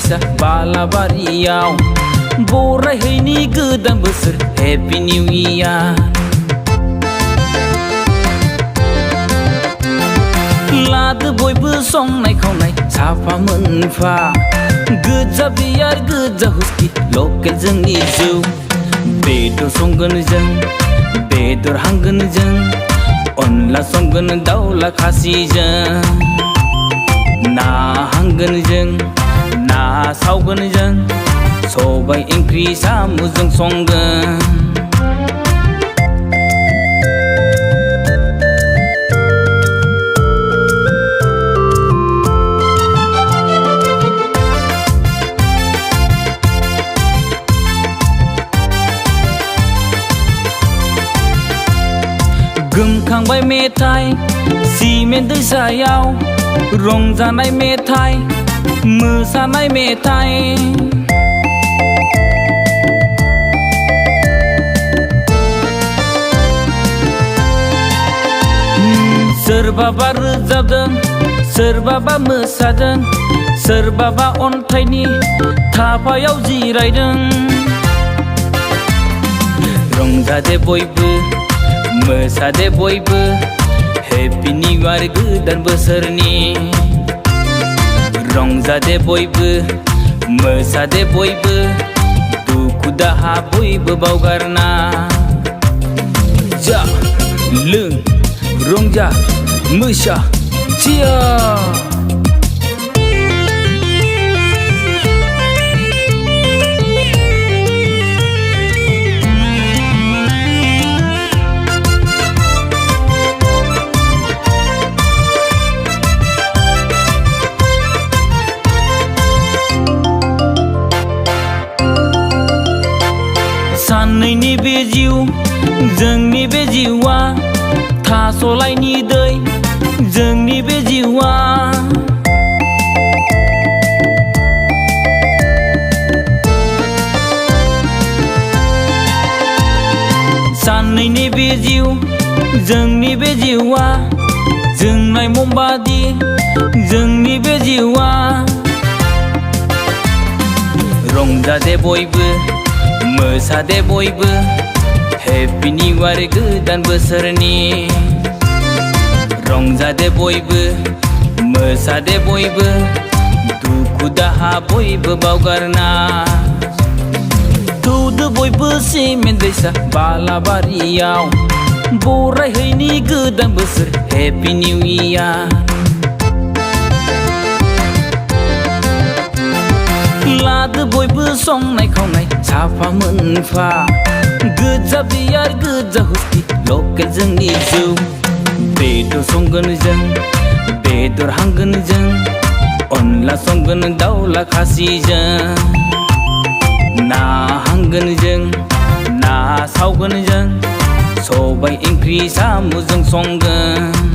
दैसा बालाबारियाव बरायहैनि गोदान बोसोर हेपि निउ इयार। लादो बयबो संनाय खावनाय साफा मोनफा गोजा बियार गोजा हुस्कि लकेल जोंनि जौ। बेदर संगोन जों बेदर हांगोन जों अनला संगोन दाउला खासिजों। ना हांगोन जों ना सावगोन जों सबाय ओंख्रि साम'जों संगोन। गोमखांबाय मेथाइ सिमेन्ट दैसायाव रंजानाय मेथाइ मोसानाय मेथाइ। सोरबाबा रोजाबदों सोरबाबा मोसादों सोरबाबा अन्थाइनि थाफायाव जिरायदों। रंजादे बयबो मोसादे बयबो हेपि निउ इयार गोदान बोसोरनि। रंजादे बयबो मोसादे बयबो दुखु दाहा बयबो बावगारना। जा लों रंजा मोसा चियार। साननैनि बे जिउ जोंनि बे जिउआ थास'लायनि दै जोंनि बे जिउआ। साननैनि बे जिउ जोंनि बे जिउआ जोंनाय ममबादि जोंनि बे जिउआ। रंजादे बयबो मोसादे बयबो हेपि निउ इयार गोदान बोसोरनि। रंजादे बयबो मोसादे बयबो दुखु दाहा बयबो बावगारना। थौदो बयबो सिमेन्ट दैसा बालाबारियाव बरायहैनि गोदान बोसोर हेपि निउ इयार। लादो बयबो संनाय खावनाय साफा मोनफा गोजा बियार गोजा हुस्कि लकेल जोंनि जौ। बेदर संगोन जों बेदर हांगोन जों अनला संगोन दाउला खासिजों। ना हांगोन जों ना सावगोन जों सबाय ओंख्रि साम'जों संगोन।